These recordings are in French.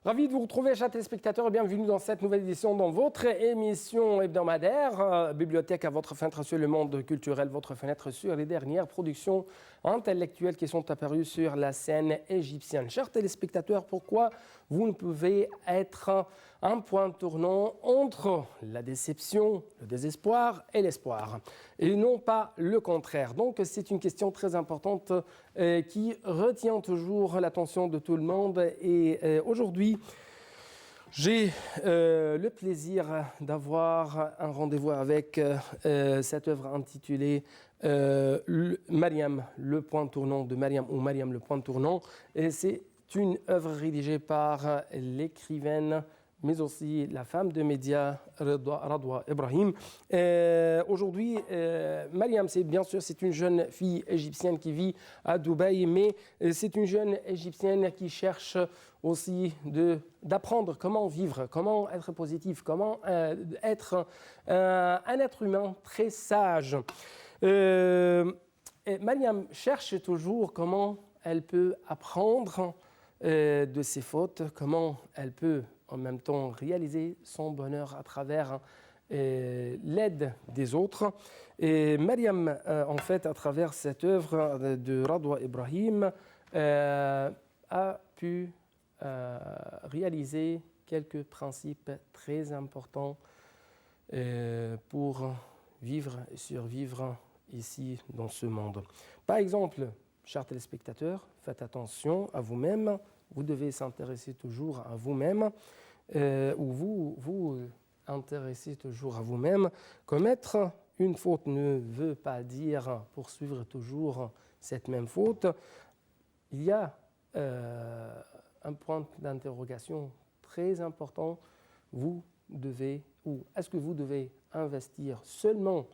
Ravi de vous retrouver, chers téléspectateurs, et bienvenue dans cette nouvelle édition dans votre émission hebdomadaire Bibliothèque à votre fenêtre sur le monde culturel, votre fenêtre sur les dernières productions intellectuelles qui sont apparues sur la scène égyptienne. Chers téléspectateurs, pourquoi vous ne pouvez être un point tournant entre la déception, le désespoir et l'espoir, et non pas le contraire. Donc c'est une question très importante qui retient toujours l'attention de tout le monde. Et aujourd'hui, j'ai le plaisir d'avoir un rendez-vous avec cette œuvre intitulée Mariam, le point tournant de Mariam, ou Mariam, le point tournant. Et c'est une œuvre rédigée par l'écrivaine, mais aussi la femme de médias, Radwa Ibrahim. Aujourd'hui, Mariam, bien sûr, c'est une jeune fille égyptienne qui vit à Dubaï, mais c'est une jeune égyptienne qui cherche aussi d'apprendre comment vivre, comment être positif, comment être un être humain très sage. Mariam cherche toujours comment elle peut apprendre de ses fautes, comment elle peut en même temps réaliser son bonheur à travers l'aide des autres. Et Mariam, en fait, à travers cette œuvre de Radwa Ibrahim, a pu réaliser quelques principes très importants pour vivre et survivre ici dans ce monde. Par exemple, chers téléspectateurs, faites attention à vous-même. Vous devez s'intéresser toujours à vous-même, ou vous intéressez toujours à vous-même. Commettre une faute ne veut pas dire poursuivre toujours cette même faute. Il y a un point d'interrogation très important. Vous devez, ou est-ce que vous devez investir seulement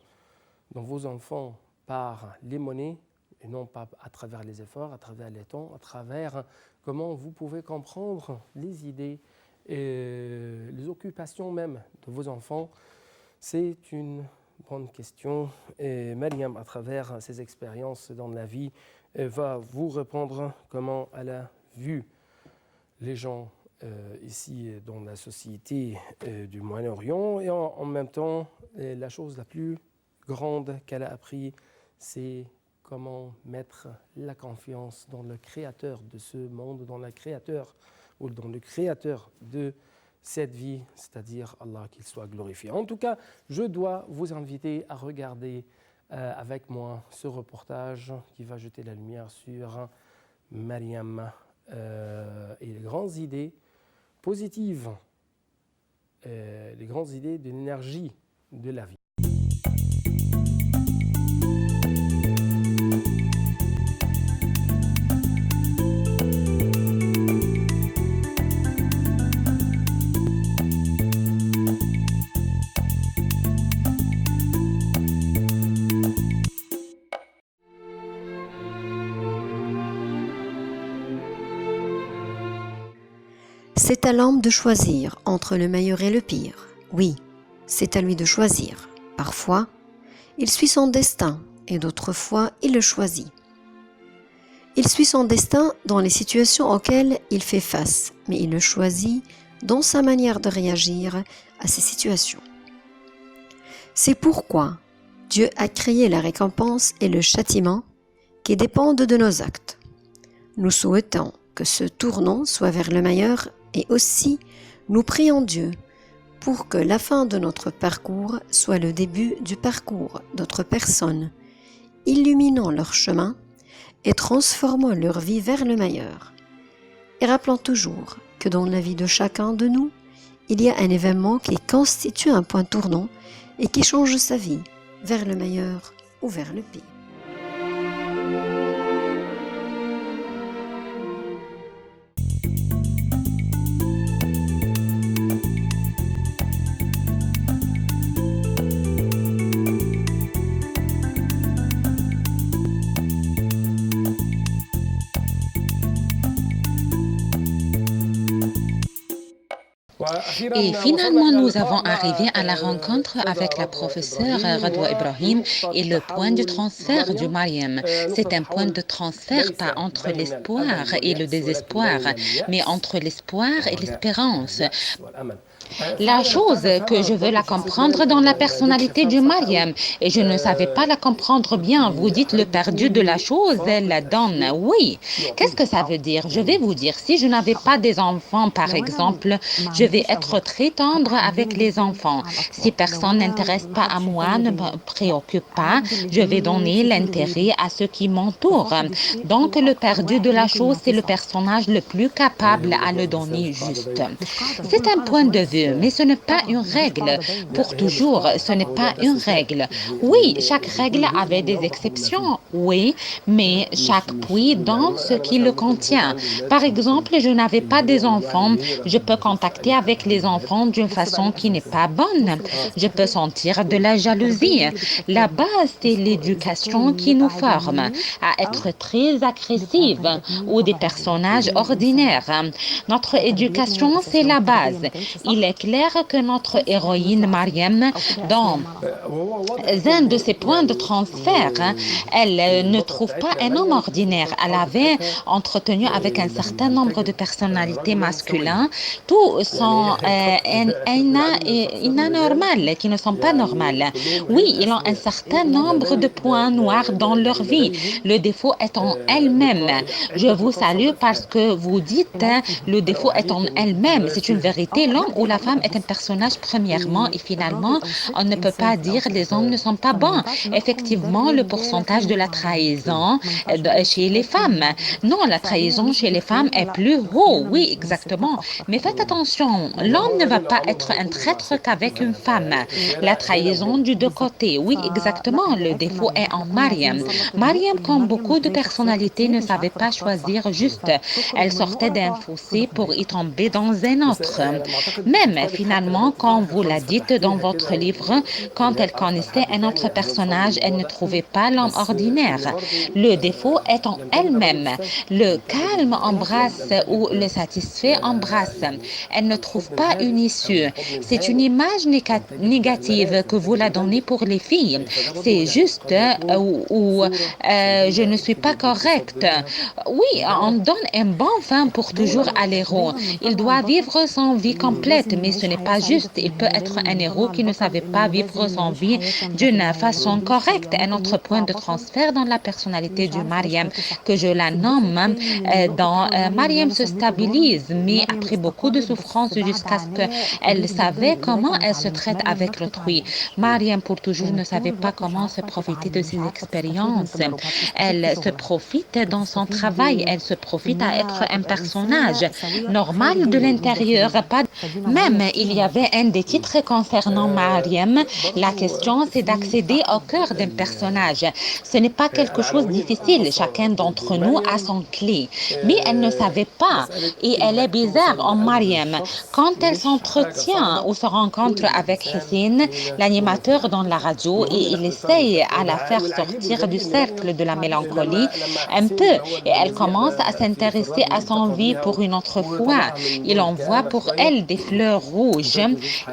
dans vos enfants par les monnaies, et non pas à travers les efforts, à travers les temps, à travers comment vous pouvez comprendre les idées et les occupations même de vos enfants. C'est une bonne question. Et Mariam, à travers ses expériences dans la vie, va vous répondre comment elle a vu les gens ici dans la société du Moyen-Orient. Et en même temps, la chose la plus grande qu'elle a appris, c'est comment mettre la confiance dans le créateur de ce monde, dans le créateur ou dans le créateur de cette vie, c'est-à-dire Allah, qu'il soit glorifié. En tout cas, je dois vous inviter à regarder avec moi ce reportage qui va jeter la lumière sur Mariam et les grandes idées positives, les grandes idées de l'énergie de la vie. C'est à l'homme de choisir entre le meilleur et le pire. Oui, c'est à lui de choisir. Parfois, il suit son destin et d'autres fois, il le choisit. Il suit son destin dans les situations auxquelles il fait face, mais il le choisit dans sa manière de réagir à ces situations. C'est pourquoi Dieu a créé la récompense et le châtiment qui dépendent de nos actes. Nous souhaitons que ce tournant soit vers le meilleur et aussi nous prions Dieu pour que la fin de notre parcours soit le début du parcours d'autres personnes, illuminant leur chemin et transformant leur vie vers le meilleur. Et rappelons toujours que dans la vie de chacun de nous, il y a un événement qui constitue un point tournant et qui change sa vie vers le meilleur ou vers le pire. Et finalement, nous avons arrivé à la rencontre avec la professeure Radwa Ibrahim et le point de transfert du Mariam. C'est un point de transfert pas entre l'espoir et le désespoir, mais entre l'espoir et l'espérance. La chose que je veux la comprendre dans la personnalité du Mariam, et je ne savais pas la comprendre bien. Vous dites le perdu de la chose, elle la donne. Oui. Qu'est-ce que ça veut dire? Je vais vous dire, si je n'avais pas des enfants, par exemple, je vais être très tendre avec les enfants. Si personne n'intéresse pas à moi, ne me préoccupe pas, je vais donner l'intérêt à ceux qui m'entourent. Donc, le perdu de la chose, c'est le personnage le plus capable à le donner juste. C'est un point de vue. Mais ce n'est pas une règle. Pour toujours, ce n'est pas une règle. Oui, chaque règle avait des exceptions, oui, mais chaque puits donne ce qui le contient. Par exemple, je n'avais pas des enfants, je peux contacter avec les enfants d'une façon qui n'est pas bonne. Je peux sentir de la jalousie. La base, c'est l'éducation qui nous forme à être très agressive ou des personnages ordinaires. Notre éducation, c'est la base. Il est clair que notre héroïne Mariam, dans un de ses points de transfert, elle ne trouve pas un homme ordinaire. Elle avait entretenu avec un certain nombre de personnalités masculines. Tous sont anormales, qui ne sont pas normales. Oui, ils ont un certain nombre de points noirs dans leur vie. Le défaut est en elle-même. Je vous salue parce que vous dites le défaut est en elle-même. C'est une vérité. L'homme ou la femme est un personnage premièrement et finalement, on ne peut pas dire les hommes ne sont pas bons. Effectivement, le pourcentage de la trahison chez les femmes. Non, la trahison chez les femmes est plus haut. Oui, exactement. Mais faites attention, l'homme ne va pas être un traître qu'avec une femme. La trahison du deux côtés. Oui, exactement. Le défaut est en Mariam. Mariam, comme beaucoup de personnalités, ne savait pas choisir juste. Elle sortait d'un fossé pour y tomber dans un autre. Même finalement, quand vous la dites dans votre livre, quand elle connaissait un autre personnage, elle ne trouvait pas l'homme ordinaire. Le défaut est en elle-même. Le calme embrasse ou le satisfait embrasse. Elle ne trouve pas une issue. C'est une image négative que vous la donnez pour les filles. C'est juste je ne suis pas correcte. Oui, on donne un bon fin pour toujours à l'héros. Il doit vivre son vie complète, mais ce n'est pas juste. Il peut être un héros qui ne savait pas vivre son vie d'une façon correcte. Un autre point de transfert dans la personnalité du Mariam, que je la nomme, Mariam se stabilise, mais après beaucoup de souffrance jusqu'à ce qu'elle savait comment elle se traite avec l'autrui. Mariam, pour toujours, ne savait pas comment se profiter de ses expériences. Elle se profite dans son travail, elle se profite à être un personnage normal de l'intérieur. Même il y avait un des titres concernant Mariam. La question, c'est d'accéder au cœur d'un personnage. Ce n'est pas quelque chose de difficile. Chacun d'entre nous a son clé. Mais elle ne savait pas. Et elle est bizarre en Mariam. Quand elle s'entretient ou se rencontre avec Hissine, l'animateur dans la radio, et il essaye à la faire sortir du cercle de la mélancolie un peu. Et elle commence à s'intéresser à son vie pour une autre fois. Il envoie pour elle des fleurs rouges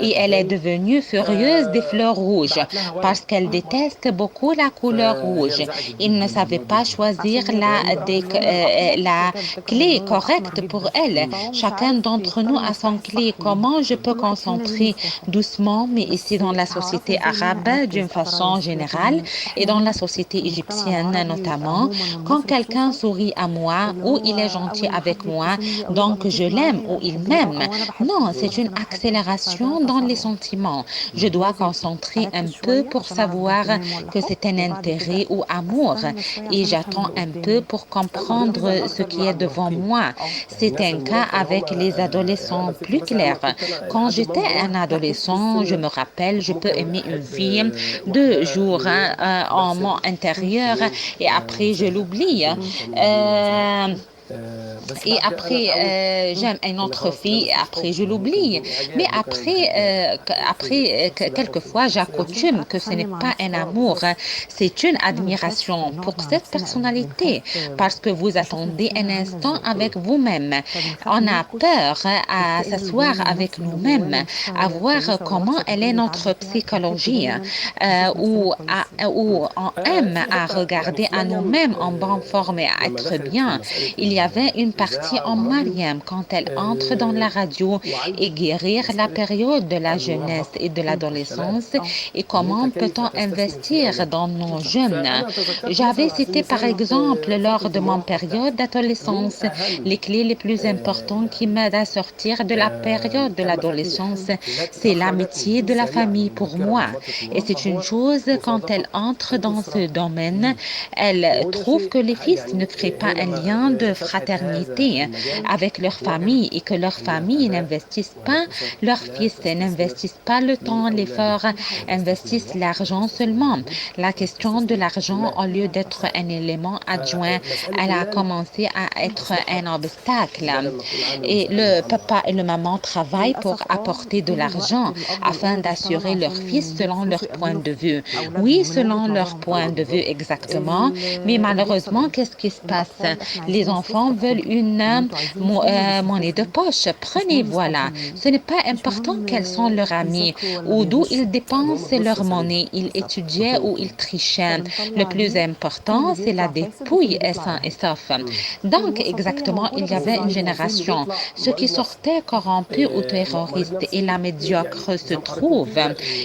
et elle est devenue furieuse des fleurs rouges parce qu'elle déteste beaucoup la couleur rouge. Il ne savait pas choisir la clé correcte pour elle. Chacun d'entre nous a son clé. Comment je peux concentrer doucement, mais ici dans la société arabe d'une façon générale et dans la société égyptienne notamment, quand quelqu'un sourit à moi ou il est gentil avec moi, donc je l'aime ou il m'aime. Non, c'est une accélération dans les sentiments. Je dois concentrer un peu pour savoir que c'est un intérêt ou amour et j'attends un peu pour comprendre ce qui est devant moi. C'est un cas avec les adolescents plus clair. Quand j'étais un adolescent, je me rappelle, je peux aimer une fille 2 jours en mon intérieur et après je l'oublie. Et après, j'aime une autre fille, et après, je l'oublie. Mais après, quelquefois, j'accoutume que ce n'est pas un amour, hein. C'est une admiration pour cette personnalité, parce que vous attendez un instant avec vous-même. On a peur à s'asseoir avec nous-mêmes, à voir comment elle est notre psychologie, ou on aime à regarder à nous-mêmes en bonne forme et à être bien. Il y avait une partie en Mariam quand elle entre dans la radio et guérir la période de la jeunesse et de l'adolescence et comment peut-on investir dans nos jeunes. J'avais cité par exemple lors de mon période d'adolescence les clés les plus importantes qui m'aident à sortir de la période de l'adolescence. C'est l'amitié de la famille pour moi. Et c'est une chose, quand elle entre dans ce domaine, elle trouve que les fils ne créent pas un lien de fraternité avec leur famille et que leur famille n'investissent pas, leurs fils n'investissent pas le temps, l'effort, investissent l'argent seulement. La question de l'argent, au lieu d'être un élément adjoint, elle a commencé à être un obstacle. Et le papa et le maman travaillent pour apporter de l'argent afin d'assurer leurs fils selon leur point de vue. Oui, selon leur point de vue exactement, mais malheureusement, qu'est-ce qui se passe? Les enfants veulent une monnaie de poche. Prenez, voilà. Ce n'est pas important quels sont leurs amis ou d'où ils dépensent leur monnaie. Ils étudiaient ou ils trichaient. Le plus important, c'est la dépouille sain et sauf. Donc, exactement, il y avait une génération. Ceux qui sortaient corrompus ou terroristes et la médiocre se trouvent.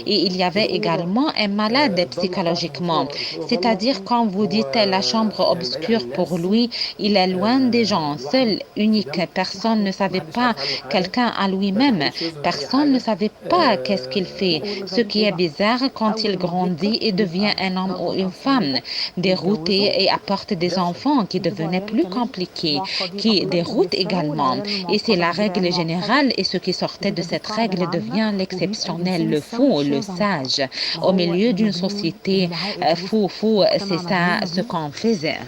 Et il y avait également un malade psychologiquement. C'est-à-dire, quand vous dites la chambre obscure pour lui, il est loin des gens, seul, unique. Personne ne savait pas quelqu'un à lui-même. Personne ne savait pas qu'est-ce qu'il fait. Ce qui est bizarre quand il grandit et devient un homme ou une femme, dérouté et apporte des enfants qui devenaient plus compliqués, qui déroutent également. Et c'est la règle générale et ce qui sortait de cette règle devient l'exceptionnel, le fou, le sage. Au milieu d'une société fou, c'est ça ce qu'on faisait.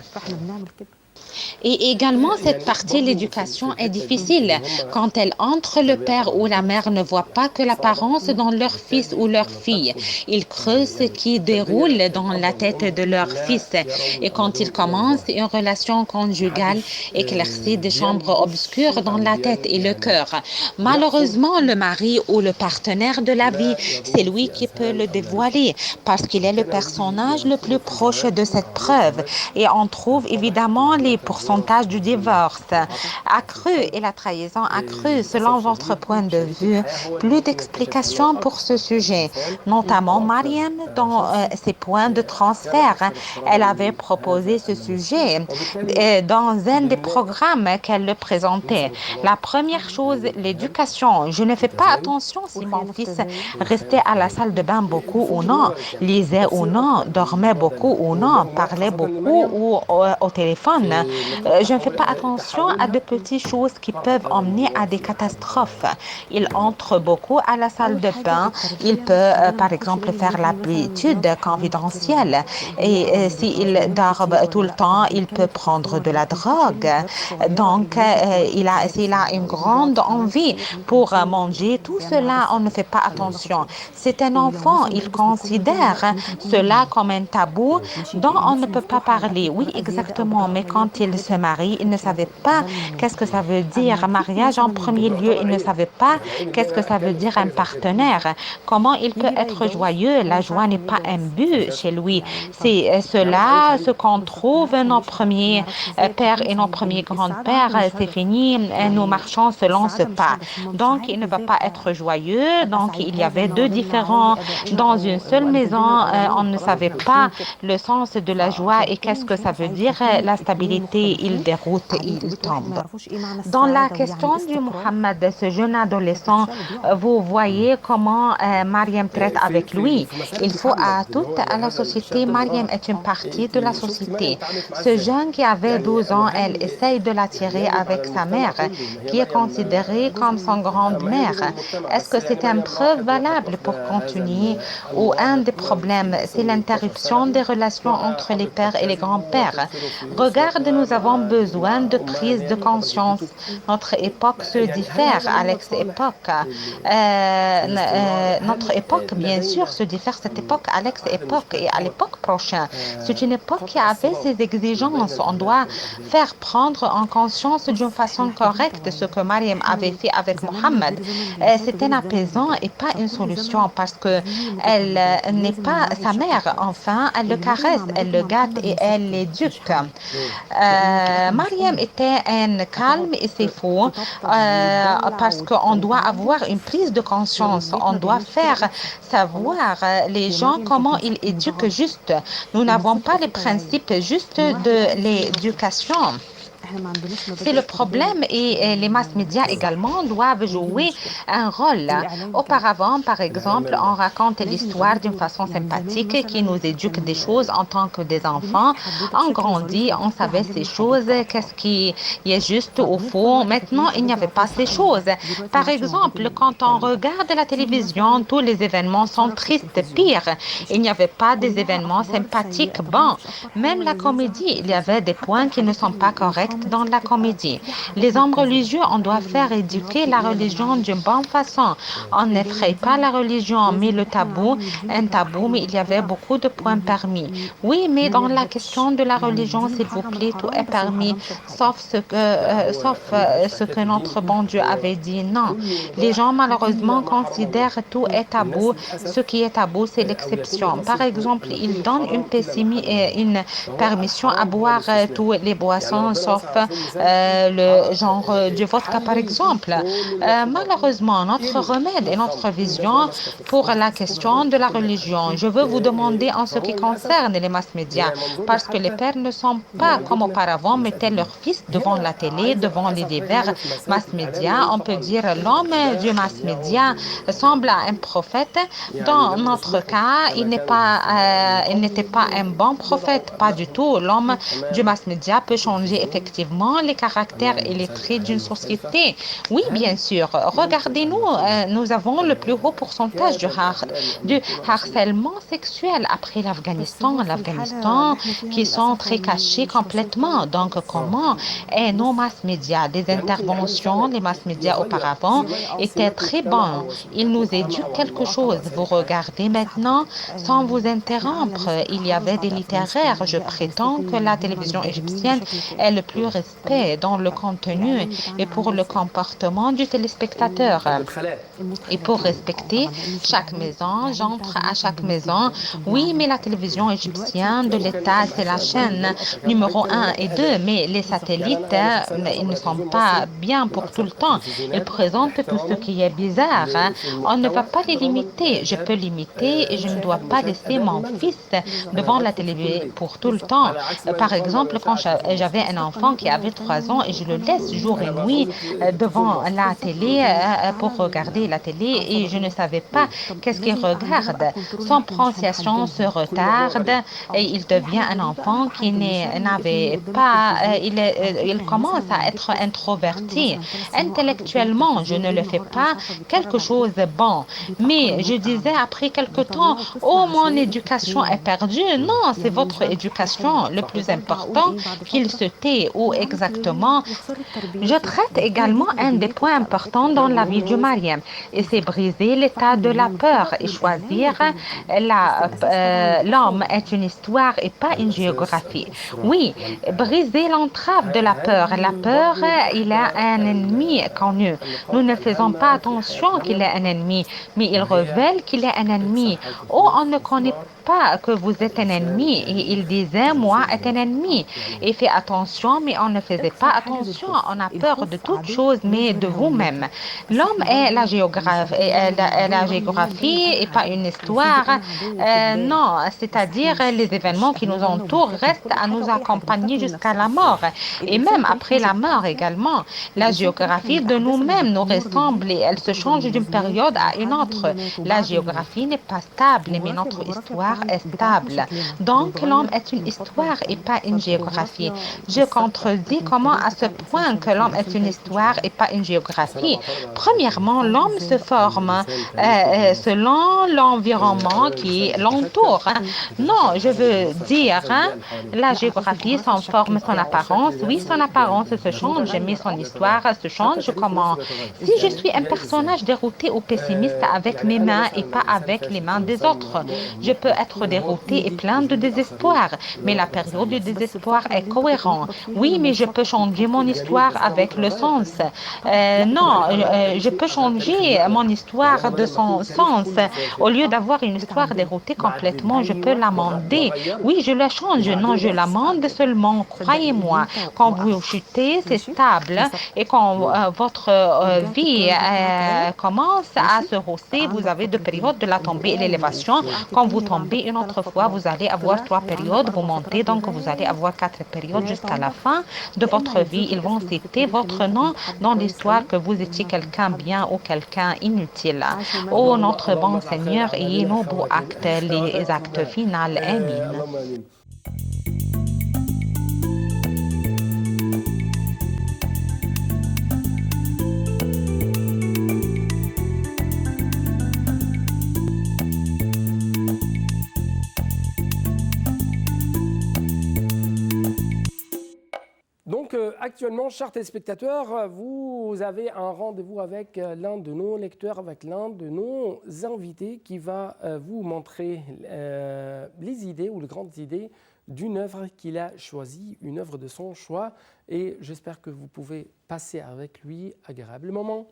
Et également, cette partie, l'éducation est difficile. Quand elle entre, le père ou la mère ne voit pas que l'apparence dans leur fils ou leur fille. Ils creusent ce qui déroule dans la tête de leur fils. Et quand ils commencent une relation conjugale, éclaircit des chambres obscures dans la tête et le cœur. Malheureusement, le mari ou le partenaire de la vie, c'est lui qui peut le dévoiler parce qu'il est le personnage le plus proche de cette preuve. Et on trouve évidemment les pourcentage du divorce accru et la trahison accrue. Selon votre point de vue, plus d'explications pour ce sujet, notamment Mariam dans ses points de transfert. Elle avait proposé ce sujet dans un des programmes qu'elle le présentait. La première chose, l'éducation. Je ne fais pas attention si mon fils restait à la salle de bain beaucoup ou non, lisait ou non, dormait beaucoup ou non, parlait beaucoup ou au téléphone. Je ne fais pas attention à de petites choses qui peuvent emmener à des catastrophes. Il entre beaucoup à la salle de bain. Il peut, par exemple, faire l'habitude confidentielle. Et s'il dort tout le temps, il peut prendre de la drogue. Donc, s'il a une grande envie pour manger, tout cela, on ne fait pas attention. C'est un enfant. Il considère cela comme un tabou dont on ne peut pas parler. Oui, exactement. Mais quand il se marie, il ne savait pas qu'est-ce que ça veut dire mariage en premier lieu. Il ne savait pas qu'est-ce que ça veut dire un partenaire. Comment il peut être joyeux. La joie n'est pas un but chez lui. C'est cela, ce qu'on trouve nos premiers pères et nos premiers grands-pères. C'est fini. Nous marchons selon ce pas. Donc, il ne va pas être joyeux. Donc, il y avait deux différents dans une seule maison. On ne savait pas le sens de la joie et qu'est-ce que ça veut dire la stabilité. Il déroute, il tombe. Dans la question du Mohammed, ce jeune adolescent, vous voyez comment Mariam traite avec lui. Il faut à toute la société, Mariam est une partie de la société. Ce jeune qui avait 12 ans, elle essaye de l'attirer avec sa mère, qui est considérée comme son grande-mère. Est-ce que c'est une preuve valable pour continuer ou un des problèmes, c'est l'interruption des relations entre les pères et les grands-pères? Regarde, nous nous avons besoin de prise de conscience. Notre époque se diffère à l'ex-époque. Notre époque, bien sûr, se diffère cette époque à l'ex-époque et à l'époque prochaine. C'est une époque qui avait ses exigences. On doit faire prendre en conscience d'une façon correcte ce que Mariam avait fait avec Mohammed. C'est un apaisant et pas une solution parce que elle n'est pas sa mère. Enfin, elle le caresse, elle le gâte et elle l'éduque. Mariam était un calme et c'est faux parce qu'on doit avoir une prise de conscience. On doit faire savoir les gens comment ils éduquent juste. Nous n'avons pas les principes justes de l'éducation. C'est le problème et les mass médias également doivent jouer un rôle. Auparavant, par exemple, on raconte l'histoire d'une façon sympathique qui nous éduque des choses en tant que des enfants. On grandit, on savait ces choses, qu'est-ce qui est juste ou faux. Maintenant, il n'y avait pas ces choses. Par exemple, quand on regarde la télévision, tous les événements sont tristes, pire. Il n'y avait pas des événements sympathiques. Bon, même la comédie, il y avait des points qui ne sont pas corrects dans la comédie. Les hommes religieux, on doit faire éduquer la religion d'une bonne façon. On n'effraie pas la religion, mais le tabou, un tabou, mais il y avait beaucoup de points permis. Oui, mais dans la question de la religion, s'il vous plaît, tout est permis, sauf ce que notre bon Dieu avait dit. Non, les gens malheureusement considèrent tout est tabou. Ce qui est tabou, c'est l'exception. Par exemple, ils donnent une permission à boire toutes les boissons, sauf le genre du vodka, par exemple. Malheureusement, notre remède et notre vision pour la question de la religion, je veux vous demander en ce qui concerne les mass médias, parce que les pères ne sont pas comme auparavant, mettaient leurs fils devant la télé, devant les divers mass médias. On peut dire l'homme du mass média semble à un prophète. Dans notre cas, il n'était pas un bon prophète, pas du tout. L'homme du mass média peut changer effectivement les caractères et les traits d'une société. Oui, bien sûr. Regardez-nous, nous avons le plus haut pourcentage du harcèlement sexuel après l'Afghanistan. L'Afghanistan qui sont très cachés complètement. Donc, comment et nos mass médias, des interventions, les mass médias auparavant étaient très bons. Ils nous éduquent quelque chose. Vous regardez maintenant, sans vous interrompre, il y avait des littéraires. Je prétends que la télévision égyptienne est le plus respect dans le contenu et pour le comportement du téléspectateur. Et pour respecter chaque maison, j'entre à chaque maison. Oui, mais la télévision égyptienne de l'État, c'est la chaîne numéro 1 et 2, mais les satellites, ils ne sont pas bien pour tout le temps. Ils présentent tout ce qui est bizarre. On ne va pas les limiter. Je peux limiter et je ne dois pas laisser mon fils devant la télé pour tout le temps. Par exemple, quand j'avais un enfant qui avait 3 ans et je le laisse jour et nuit devant la télé pour regarder la télé et je ne savais pas qu'est-ce qu'il regarde. Son prononciation se retarde et il devient un enfant qui n'avait pas, il commence à être introverti. Intellectuellement, je ne le fais pas quelque chose de bon. Mais je disais après quelque temps, oh, mon éducation est perdue. Non, c'est votre éducation le plus important qu'il se tait ou exactement. Je traite également un des points importants dans la vie de Mariam et c'est briser l'état de la peur et choisir l'homme est une histoire et pas une géographie. Oui, briser l'entrave de la peur. La peur, il a un ennemi connu. Nous ne faisons pas attention qu'il est un ennemi, mais il révèle qu'il est un ennemi. Oh, on ne connaît pas que vous êtes un ennemi. Et il disait, moi, est un ennemi. Et fait attention, mais on ne faisait pas attention. On a peur de toutes choses, mais de vous-même. L'homme est la géographie et pas une histoire. Non, c'est-à-dire les événements qui nous entourent restent à nous accompagner jusqu'à la mort. Et même après la mort également. La géographie de nous-mêmes nous ressemble et elle se change d'une période à une autre. La géographie n'est pas stable, mais notre histoire est stable. Donc, l'homme est une histoire et pas une géographie. Je votre dit comment à ce point que l'homme est une histoire et pas une géographie. Premièrement, l'homme se forme selon l'environnement qui l'entoure. Non, je veux dire, la géographie, son forme, son apparence, oui, son apparence se change, mais son histoire se change. Comment? Si je suis un personnage dérouté ou pessimiste avec mes mains et pas avec les mains des autres, je peux être dérouté et plein de désespoir, mais la période du désespoir est cohérente. Oui, mais je peux changer mon histoire avec le sens. Non, je peux changer mon histoire de son sens. Au lieu d'avoir une histoire déroutée complètement, je peux l'amender. Oui, je la change. Non, je l'amende seulement. Croyez-moi, quand vous chutez, c'est stable. Et quand votre vie commence à se hausser, vous avez deux périodes de la tombée et l'élévation. Quand vous tombez une autre fois, vous allez avoir 3 périodes. Vous montez, donc vous allez avoir 4 périodes jusqu'à la fin de votre vie. Ils vont citer votre nom dans l'histoire que vous étiez quelqu'un bien ou quelqu'un inutile. Oh, notre bon Seigneur, ayez nos beaux actes, les actes finaux. Amen. Donc actuellement, chers téléspectateurs, vous avez un rendez-vous avec l'un de nos lecteurs, avec l'un de nos invités qui va vous montrer les idées ou les grandes idées d'une œuvre qu'il a choisie, une œuvre de son choix. Et j'espère que vous pouvez passer avec lui agréable moment.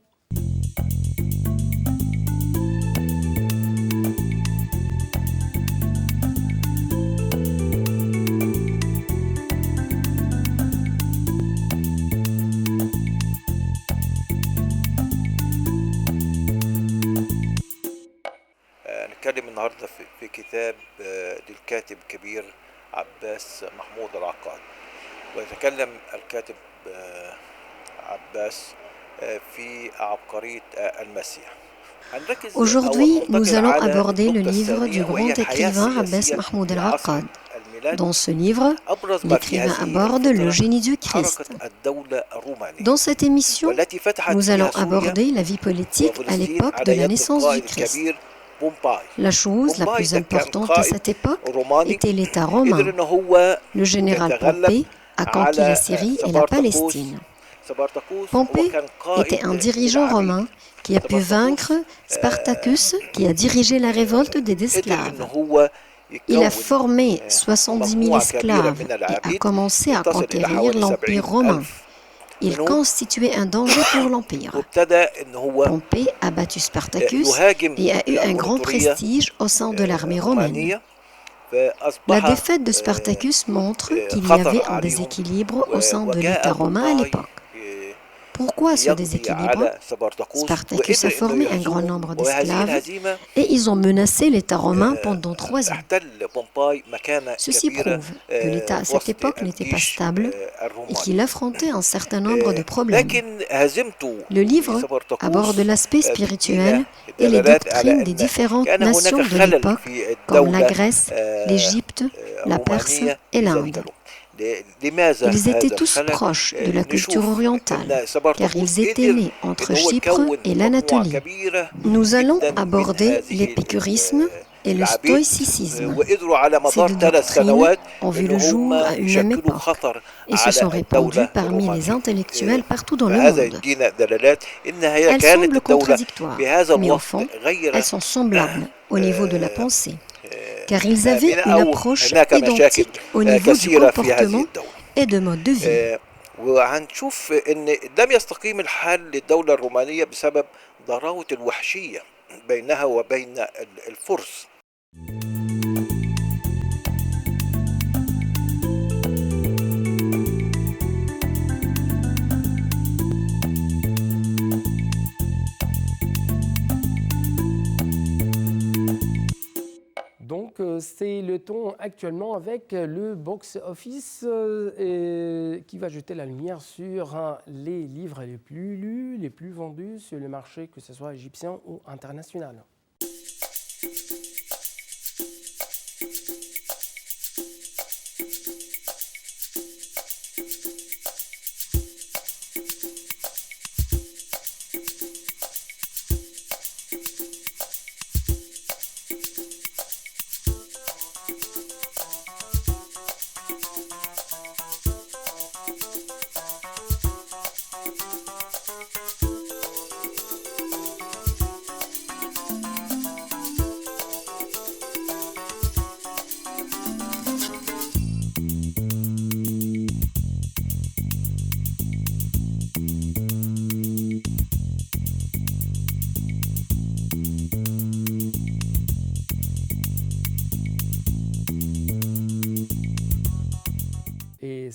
نتكلم النهارده في كتاب للكاتب الكبير عباس محمود العقاد. ويتكلم الكاتب عباس في عبقرية المسيح. Aujourd'hui, nous allons aborder le livre du grand écrivain Abbas Mahmoud al-Aqad. Dans ce livre, l'écrivain aborde le génie du Christ. Dans cette émission, nous allons aborder la vie politique à l'époque de la naissance du Christ. La chose la plus importante à cette époque était l'État romain. Le général Pompée a conquis la Syrie et la Palestine. Pompée était un dirigeant romain qui a pu vaincre Spartacus, qui a dirigé la révolte des esclaves. Il a formé 70 000 esclaves et a commencé à conquérir l'Empire romain. Il constituait un danger pour l'Empire. Pompée a battu Spartacus et a eu un grand prestige au sein de l'armée romaine. La défaite de Spartacus montre qu'il y avait un déséquilibre au sein de l'État romain à l'époque. Pourquoi ce déséquilibre? Spartacus a formé un grand nombre d'esclaves et ils ont menacé l'État romain pendant 3 ans. Ceci prouve que l'État à cette époque n'était pas stable et qu'il affrontait un certain nombre de problèmes. Le livre aborde l'aspect spirituel et les doctrines des différentes nations de l'époque, comme la Grèce, l'Égypte, la Perse et l'Inde. Ils étaient tous proches de la culture orientale, car ils étaient nés entre Chypre et l'Anatolie. Nous allons aborder l'épicurisme et le stoïcisme. Ces deux doctrines ont vu le jour à une même époque et se sont répandues parmi les intellectuels partout dans le monde. Elles semblent contradictoires, mais au fond, elles sont semblables au niveau de la pensée, car ils avaient une approche identique au niveau du comportement et de mode de vie. وهنشوف ان لم يستقيم الحال للدولة الرومانية بسبب ضراوة الوحشية بينها وبين الفرس. Donc, c'est le ton actuellement avec le box-office qui va jeter la lumière sur les livres les plus lus, les plus vendus sur le marché, que ce soit égyptien ou international.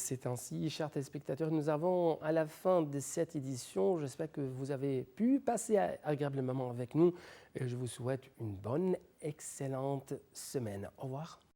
c'est ainsi, chers téléspectateurs, nous avons à la fin de cette édition. J'espère que vous avez pu passer agréablement avec nous et je vous souhaite une bonne, excellente semaine. Au revoir.